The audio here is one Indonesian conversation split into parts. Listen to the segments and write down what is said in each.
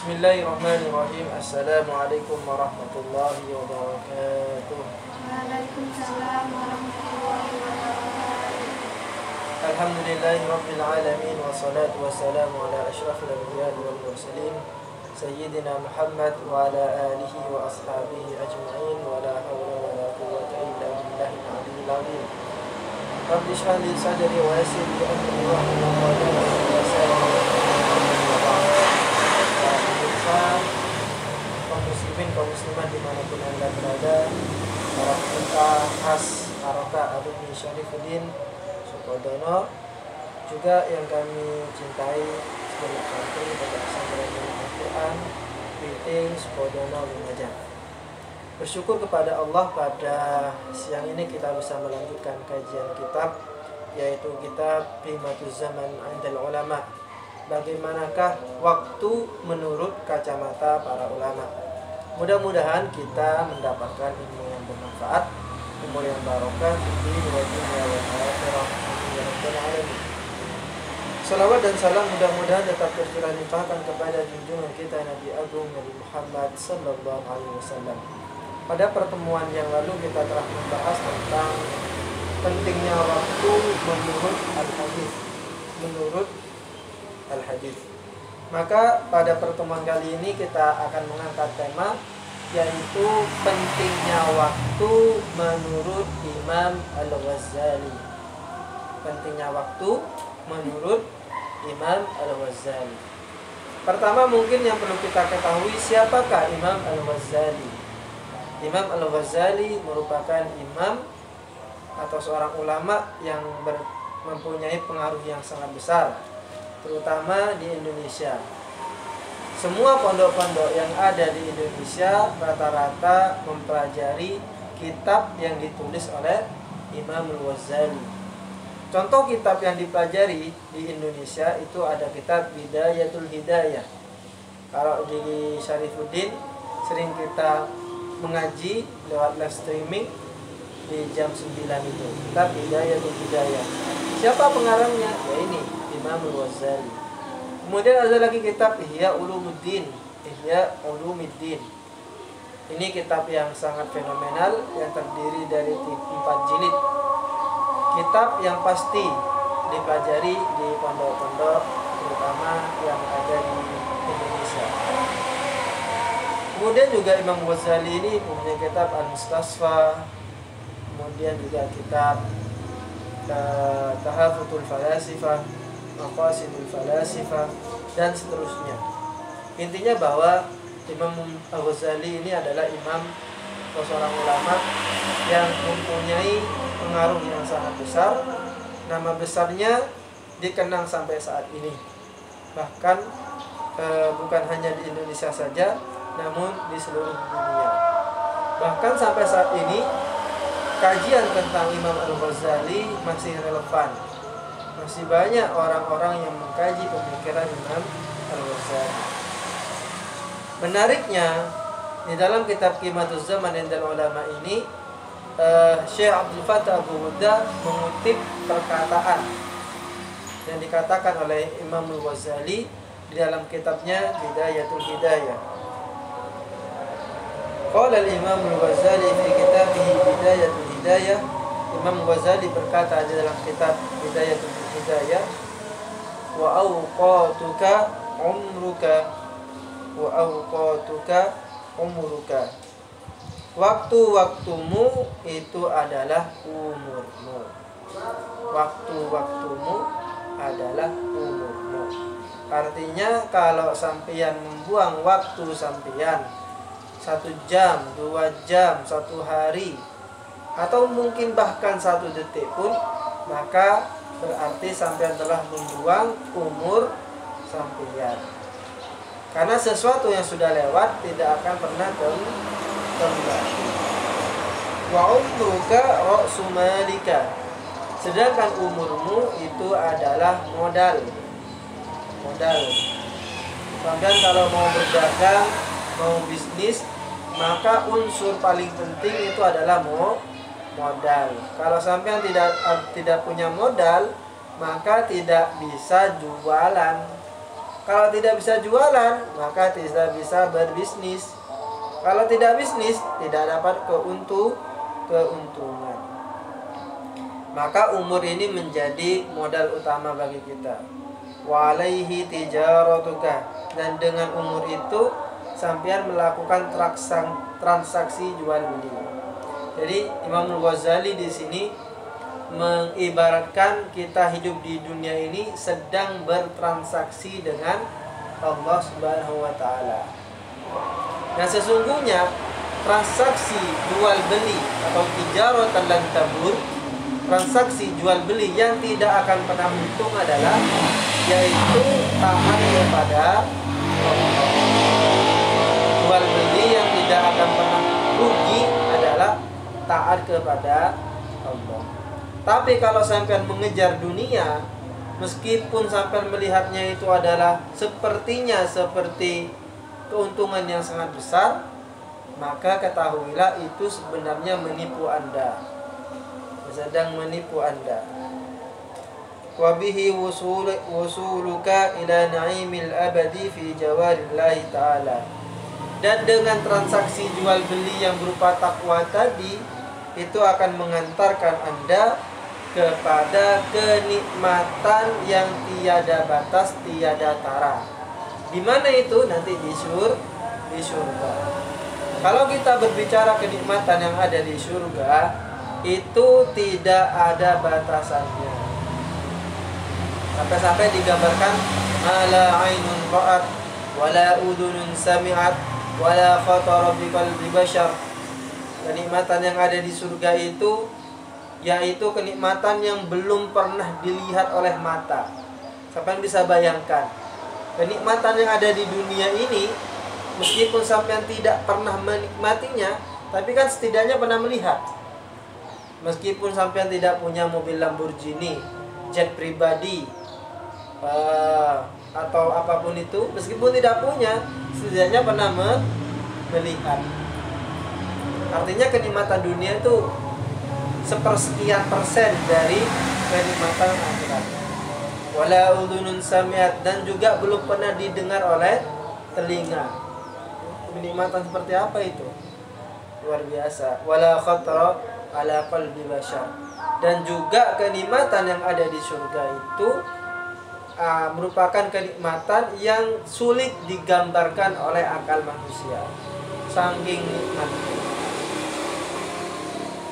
Bismillahirrahmanirrahim. Assalamualaikum warahmatullahi wabarakatuh. Waalaikumsalam warahmatullahi wabarakatuh. Alhamdulillahirabbil alamin wassalatu wassalamu ala asyrafil anbiya'i wal mursalin sayyidina Muhammad wa ala alihi wa ashabihi ajma'in wa la hawla wa la quwwata illa billahil aliyyil azim. Rabbi shrah li sadri wa yassir li amri wahlul 'uqdatam min lisani kaum muslimin, kaum muslimat dimanapun anda berada, para peserta khas Harakah Alumni Syarifuddin Sukodono, juga yang kami cintai sebagai santri pada pesantren Al-Quran Piting Sukodono Lumajang. Bersyukur kepada Allah pada siang ini kita bisa melanjutkan kajian kitab, yaitu kitab Qimmatuz Zaman 'indal Ulama. Bagaimanakah waktu menurut kacamata para ulama? Mudah-mudahan kita mendapatkan ilmu yang bermanfaat, umur yang barokah, di dunia wal akhirah. Salawat dan salam mudah-mudahan tetap tercurah limpahkan kepada junjungan kita Nabi Agung Nabi Muhammad sallallahu alaihi wasallam. Pada pertemuan yang lalu kita telah membahas tentang pentingnya waktu menurut al-hadis. Maka pada pertemuan kali ini kita akan mengangkat tema, yaitu pentingnya waktu menurut Imam Al-Ghazali. Pentingnya waktu menurut Imam Al-Ghazali. Pertama mungkin yang perlu kita ketahui, siapakah Imam Al-Ghazali? Imam Al-Ghazali merupakan imam atau seorang ulama yang mempunyai pengaruh yang sangat besar, terutama di Indonesia. Semua pondok-pondok yang ada di Indonesia rata-rata mempelajari kitab yang ditulis oleh Imam Al-Ghazali. Contoh kitab yang dipelajari di Indonesia itu ada kitab Bidayatul Hidayah. Kalau di Syarifuddin sering kita mengaji lewat live streaming di jam 9 itu, kitab Bidayatul Hidayah. Siapa pengarangnya? Ya ini, Imam Al-Ghazali. Kemudian ada lagi kitab Ihya Ulumuddin. Ini kitab yang sangat fenomenal yang terdiri dari 4 jilid. Kitab yang pasti dipelajari di pondok-pondok terutama yang ada di Indonesia. Kemudian juga Imam Ghazali ini punya kitab Al-Mustasfa. Kemudian juga kitab Tahafutul Falasifah, Maqasidul Falasifah, dan seterusnya. Intinya bahwa Imam Al-Ghazali ini adalah imam atau seorang ulama yang mempunyai pengaruh yang sangat besar. Nama besarnya dikenang sampai saat ini. Bahkan bukan hanya di Indonesia saja, namun di seluruh dunia. Bahkan sampai saat ini kajian tentang Imam Al-Ghazali masih relevan. Masih banyak orang-orang yang mengkaji pemikiran Imam Al-Ghazali. Menariknya, di dalam kitab Qimmatuz Zaman 'indal Ulama ini, Syekh Abdul Fattah Abu Ghudda mengutip perkataan yang dikatakan oleh Imam Al-Ghazali di dalam kitabnya Bidayatul Hidayah. Qala al-Imam Al-Ghazali fi kitabih Bidayatul Hidayah. Imam Ghazali berkata di dalam kitab Bidayatul Hidayah, wa awqatuka umruka. Waktu-waktumu itu adalah umurmu. Waktu-waktumu adalah umurmu. Artinya kalau sampeyan membuang waktu sampeyan 1 jam, 2 jam, 1 hari, atau mungkin bahkan 1 detik pun, maka berarti sampeyan telah membuang umur sampeyan. Karena sesuatu yang sudah lewat tidak akan pernah kembali. Wa umruka ra'su malika. Sedangkan umurmu itu adalah modal. Sampeyan kalau mau berdagang, mau bisnis, maka unsur paling penting itu adalah modal. Kalau sampean tidak punya modal, maka tidak bisa jualan. Kalau tidak bisa jualan, maka tidak bisa berbisnis. Kalau tidak bisnis, tidak dapat keuntungan. Maka umur ini menjadi modal utama bagi kita. Wa alaihi tijaratuka, dan dengan umur itu sampean melakukan transaksi jual beli. Jadi Imam Al-Ghazali di sini mengibaratkan kita hidup di dunia ini sedang bertransaksi dengan Allah Subhanahu wa taala. Nah, sesungguhnya transaksi jual beli atau tijaratan lan tabur, transaksi jual beli yang tidak akan pernah untung adalah yaitu taat kepada Allah. Jual beli yang tidak akan pernah rugi adalah taat kepada Allah. Tapi kalau sampean mengejar dunia, meskipun sampean melihatnya itu adalah sepertinya seperti keuntungan yang sangat besar, maka ketahuilah itu sebenarnya menipu Anda, sedang menipu Anda. Wa bihi wusuluka ila na'imil abadi fi jawarillahi ta'ala. Dan dengan transaksi jual beli yang berupa takwa tadi, itu akan mengantarkan Anda kepada kenikmatan yang tiada batas, tiada tara. Di mana itu? Nanti di surga. Kalau kita berbicara kenikmatan yang ada di surga, itu tidak ada batasannya. Sampai-sampai digambarkan ala ainun ra'at wala udhunun sami'at wala khatara bi qalbi bashar. Kenikmatan yang ada di surga itu yaitu kenikmatan yang belum pernah dilihat oleh mata. Sampai bisa bayangkan, kenikmatan yang ada di dunia ini, meskipun sampean tidak pernah menikmatinya, tapi kan setidaknya pernah melihat. Meskipun sampean tidak punya mobil Lamborghini, jet pribadi, atau apapun itu, meskipun tidak punya, setidaknya pernah melihat. Artinya kenikmatan dunia itu sepersekian persen dari kenikmatan akhirat. Wala udhunun sami'at, dan juga belum pernah didengar oleh telinga. Kenikmatan seperti apa itu? Luar biasa. Wala khatara ala qalbi bashar. Dan juga kenikmatan yang ada di surga itu merupakan kenikmatan yang sulit digambarkan oleh akal manusia. Saking nikmatnya.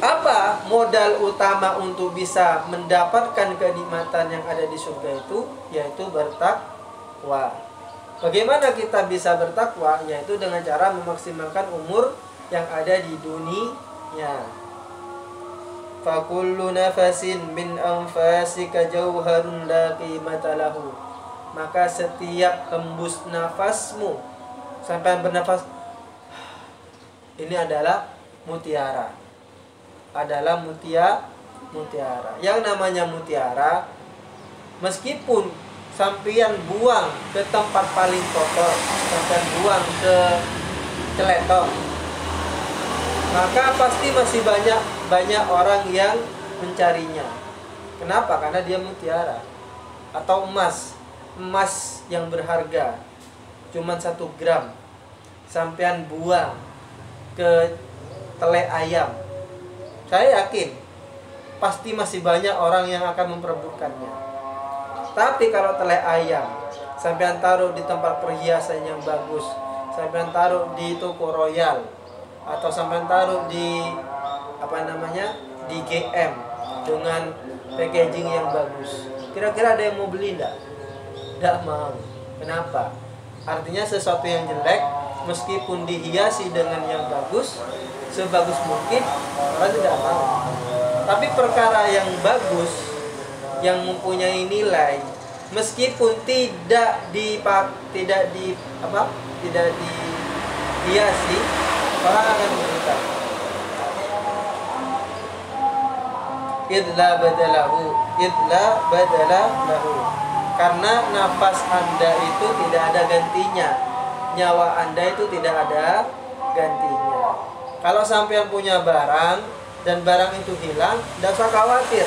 Apa modal utama untuk bisa mendapatkan kenikmatan yang ada di surga itu? Yaitu bertakwa. Bagaimana kita bisa bertakwa? Yaitu dengan cara memaksimalkan umur yang ada di dunia. Fakullu nafasin min anfasika jauharun la qimata lahu. Maka setiap hembus nafasmu, sampai bernafas, ini adalah mutiara. Adalah mutiara. Yang namanya mutiara, meskipun sampean buang ke tempat paling kotor, sampean buang ke celetong, maka pasti masih banyak orang yang mencarinya. Kenapa? Karena dia mutiara atau emas yang berharga, cuman 1 gram, sampean buang ke tele ayam, saya yakin pasti masih banyak orang yang akan memperebutkannya. Tapi kalau tele ayam sampean taruh di tempat perhiasan yang bagus, sampean taruh di toko royal, atau sampean taruh di di GM dengan packaging yang bagus, kira-kira ada yang mau beli enggak? Enggak mau. Kenapa? Artinya sesuatu yang jelek meskipun dihiasi dengan yang bagus, sebagus mungkin, orang tidak mau. Tapi perkara yang bagus, yang mempunyai nilai, meskipun tidak dihiasi, orang akan memberikan. Idla badalahu. Karena nafas Anda itu tidak ada gantinya, nyawa Anda itu tidak ada gantinya. Kalau sampean punya barang dan barang itu hilang, tidak usah khawatir.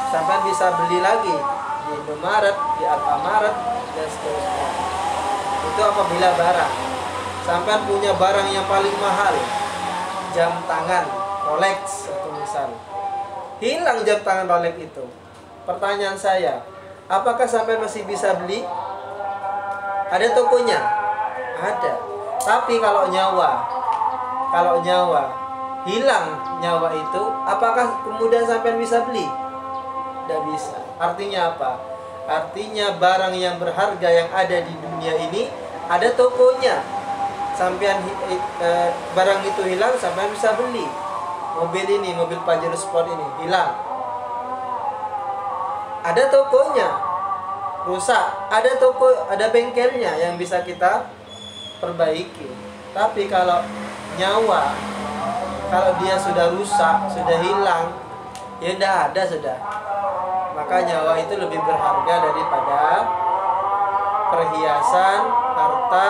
Sampean bisa beli lagi di Indomaret, di Alfamaret, dan seterusnya. Itu apabila barang. Sampai punya barang yang paling mahal, jam tangan Rolex atau misal, hilang jam tangan Rolex itu. Pertanyaan saya, apakah sampai masih bisa beli? Ada tokonya? Ada. Tapi kalau nyawa hilang nyawa itu, apakah kemudian sampai bisa beli? Tidak bisa. Artinya apa? Artinya barang yang berharga yang ada di dunia ini ada tokonya. Sampean barang itu hilang, sampean bisa beli. Mobil ini, mobil Pajero Sport ini hilang, ada tokonya. Rusak, ada toko, ada bengkelnya yang bisa kita perbaiki. Tapi kalau nyawa, kalau dia sudah rusak, sudah hilang, ya tidak ada sudah. Maka nyawa itu lebih berharga daripada perhiasan, harta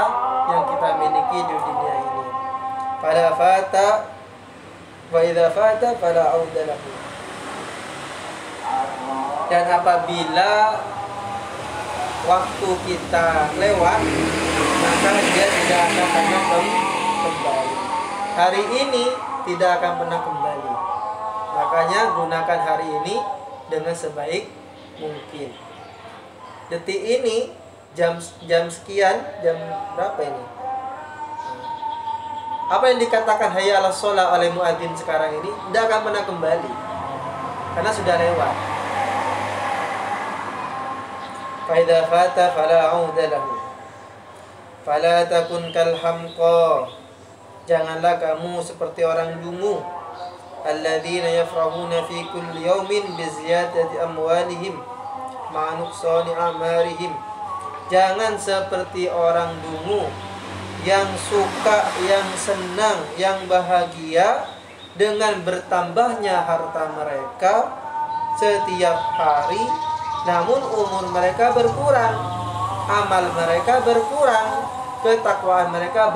yang kita miliki di dunia ini. Fala fata wa idza fata fala auda lahu. Dan apabila waktu kita lewat, maka dia tidak akan pernah kembali. Hari ini tidak akan pernah kembali. Makanya gunakan hari ini dengan sebaik mungkin. Detik ini jam sekian, jam berapa ini? Apa yang dikatakan hayya 'alas shalah oleh muadzin sekarang ini tidak akan pernah kembali. Karena sudah lewat. Fa idza fata fala 'auda lahu. Fala takun kal hamqa. Janganlah kamu seperti orang dungu. Alladzina yafrahuna fi kulli yawmin bi ziyadati amwalihim ma'a nuqsani a'marihim. Jangan seperti orang dungu yang suka, yang senang, yang bahagia dengan bertambahnya harta mereka setiap hari, namun umur mereka berkurang, amal mereka berkurang, ketakwaan mereka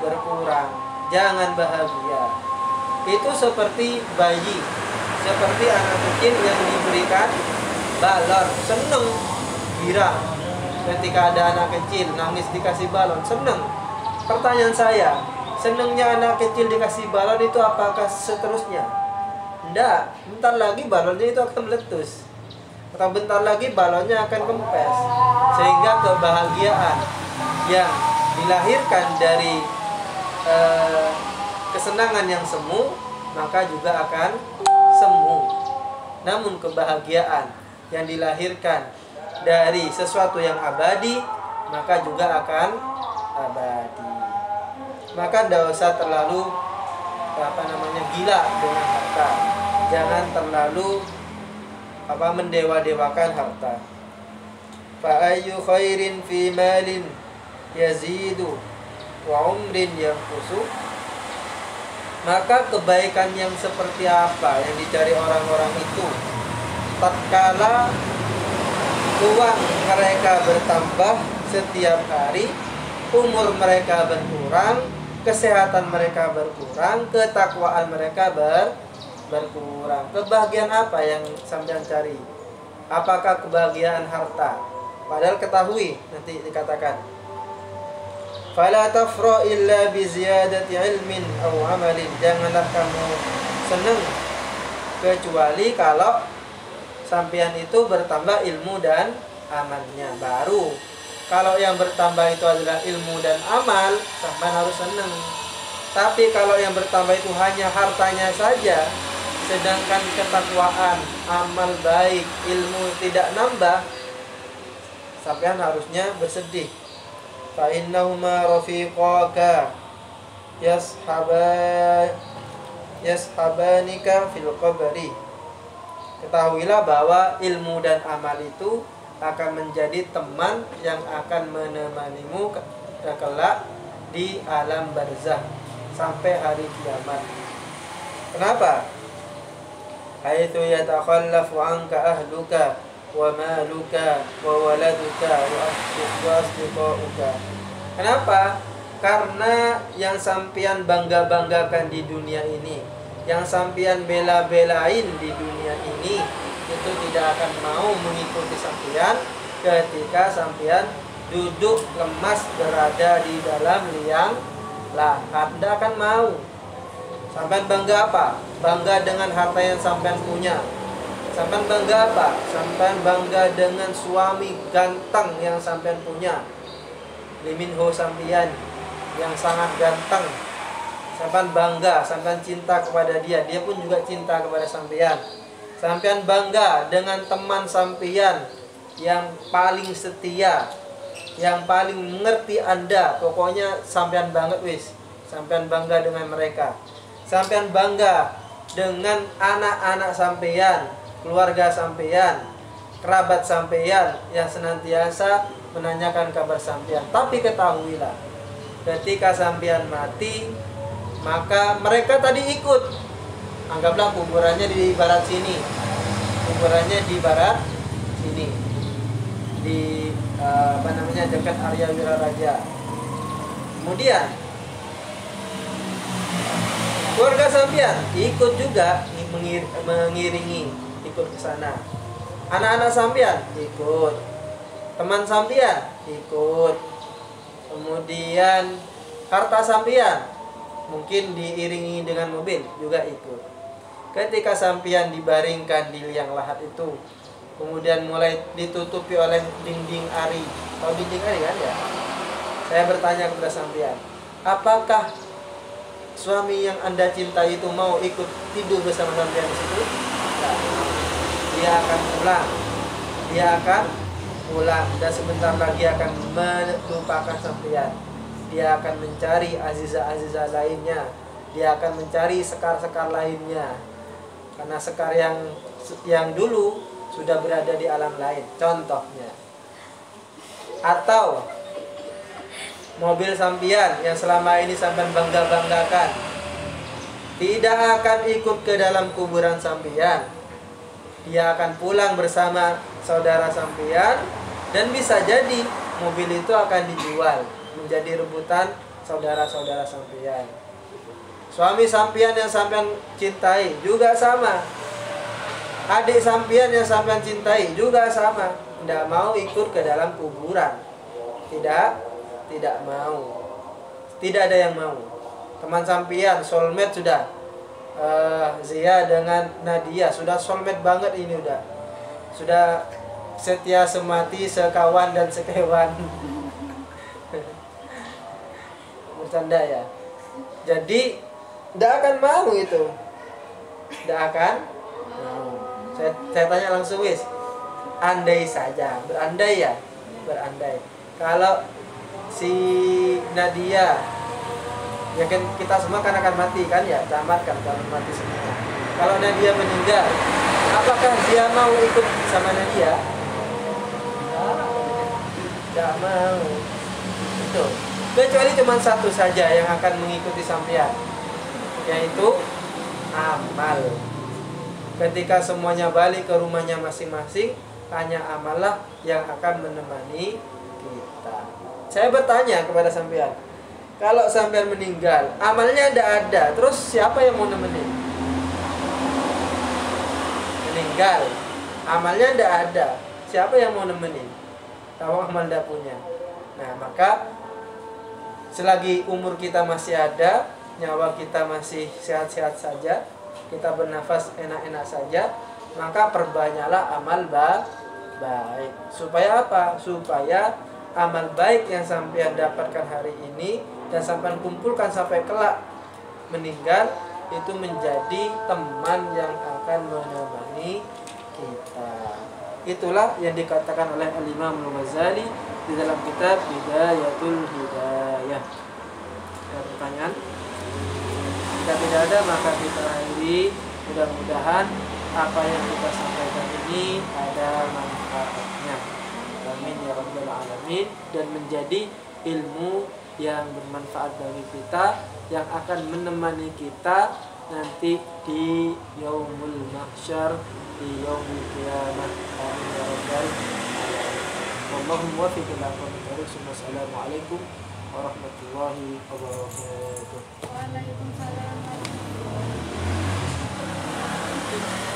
berkurang. Jangan bahagia. Itu seperti bayi, seperti anak kecil yang diberikan balon, senang, girang. Ketika ada anak kecil nangis dikasih balon, senang. Pertanyaan saya, senangnya anak kecil dikasih balon itu apakah seterusnya? Tidak. Bentar lagi balonnya itu akan meletus, atau bentar lagi balonnya akan kempes. Sehingga kebahagiaan yang dilahirkan dari kesenangan yang semu, maka juga akan semu. Namun kebahagiaan yang dilahirkan dari sesuatu yang abadi, maka juga akan abadi. Maka tidak usah terlalu gila dengan harta. Jangan terlalu mendewa-dewakan harta. Fa ayyu khairin fi malin yazidu wa umrin yanqusu. Maka kebaikan yang seperti apa yang dicari orang-orang itu tatkala uang mereka bertambah setiap hari, umur mereka berkurang, kesehatan mereka berkurang, ketakwaan mereka berkurang. Kebahagiaan apa yang sampean cari? Apakah kebahagiaan harta? Padahal ketahui nanti dikatakan, fala tafra illa bi ziyadati ilmin aw amalin. Janganlah kamu senang kecuali kalau sampean itu bertambah ilmu dan amalnya. Baru kalau yang bertambah itu adalah ilmu dan amal, sampean harus senang. Tapi kalau yang bertambah itu hanya hartanya saja, sedangkan ketakwaan, amal baik, ilmu tidak nambah, sampean harusnya bersedih. Fa innahuma rafiqaka yashabanika fil qabri. Ketahuilah bahwa ilmu dan amal itu akan menjadi teman yang akan menemanimu kelak di alam barzah sampai hari kiamat. Kenapa? Haitsu yatakhallafu anka ahluka wa maluka wa waladuka wa asdiqauka. Kenapa? Karena yang sampean bangga-banggakan di dunia ini, yang sampean bela-belain di dunia ini, itu tidak akan mau mengikuti sampean ketika sampean duduk lemas berada di dalam liang lahat. Tidak akan mau. Sampean bangga apa? Bangga dengan harta yang sampean punya. Sampean bangga apa? Sampean bangga dengan suami ganteng yang sampean punya. Liminho sampean yang sangat ganteng. Sampean bangga, sampean cinta kepada dia, dia pun juga cinta kepada sampean. Sampean bangga dengan teman sampean yang paling setia, yang paling mengerti Anda. Pokoknya sampean banget wis. Sampean bangga dengan mereka. Sampean bangga dengan anak-anak sampean, keluarga sampean, kerabat sampean yang senantiasa menanyakan kabar sampean. Tapi ketahuilah, ketika sampean mati, maka mereka tadi ikut. Anggaplah kuburannya di barat sini, kuburannya di barat sini, di dekat Arya Wiraraja. Kemudian keluarga sampean ikut juga mengiringi, ikut ke sana. Anak-anak sampean ikut, teman sampean ikut. Kemudian harta sampean mungkin diiringi dengan mobil juga ikut. Ketika sampean dibaringkan di liang lahat itu, kemudian mulai ditutupi oleh dinding ari. Tahu dinding ari kan ya? Saya bertanya kepada sampean, apakah suami yang Anda cintai itu mau ikut tidur bersama sampean di situ? Nah, dia akan pulang. Dia akan pulang dan sebentar lagi akan melupakan sampean. Dia akan mencari azizah-azizah lainnya. Dia akan mencari sekar-sekar lainnya. Karena sekar yang dulu sudah berada di alam lain. Contohnya. Atau mobil sampean yang selama ini sampean bangga-banggakan tidak akan ikut ke dalam kuburan sampean. Dia akan pulang bersama saudara sampean dan bisa jadi mobil itu akan dijual menjadi rebutan saudara-saudara sampean. Suami sampean yang sampean cintai juga sama. Adik sampean yang sampean cintai juga sama. Tidak mau ikut ke dalam kuburan. Tidak mau. Tidak ada yang mau. Teman sampean soulmate sudah. Zia dengan Nadia sudah soulmate banget ini udah. Sudah setia semati, sekawan dan sekewan. Bercanda ya. Jadi tidak akan mau itu. Tidak akan mau. Saya tanya langsung wis. Andai saja, berandai ya, berandai. Kalau si Nadia, ya kan kita semua kan akan mati kan ya, tamat kan kalau mati semua. Kalau Nadia meninggal, apakah dia mau ikut sama Nadia? Tidak mau. Itu. Kecuali cuma satu saja yang akan mengikuti sampean, yaitu amal. Ketika semuanya balik ke rumahnya masing-masing, hanya amallah yang akan menemani kita. Saya bertanya kepada sampean, kalau sampean meninggal, amalnya tidak ada, terus siapa yang mau nemenin? Meninggal, amalnya tidak ada, siapa yang mau nemenin? Kalau amal tidak punya. Nah, maka selagi umur kita masih ada, nyawa kita masih sehat-sehat saja, kita bernafas enak-enak saja, maka perbanyaklah amal baik. Supaya apa? Supaya amal baik yang sampean dapatkan hari ini dan sampean kumpulkan sampai kelak meninggal itu menjadi teman yang akan menemani kita. Itulah yang dikatakan oleh Al-Imam Al-Ghazali di dalam kitab Bidayatul Hidayah. Ada pertanyaan? Jika tidak ada, maka kita akhiri. Mudah-mudahan apa yang kita sampaikan ini ada manfaatnya. Amin ya rabbal alamin. Dan menjadi ilmu yang bermanfaat bagi kita, yang akan menemani kita nanti di yaumul mahsyar, di yaumul qiyamah. Amin ya rabbal alamin. Wallahumma waffiq ila aqwamit thariq. Assalamualaikum warahmatullahi wabarakatuh. Waalaikumsalam warahmatullahi wabarakatuh.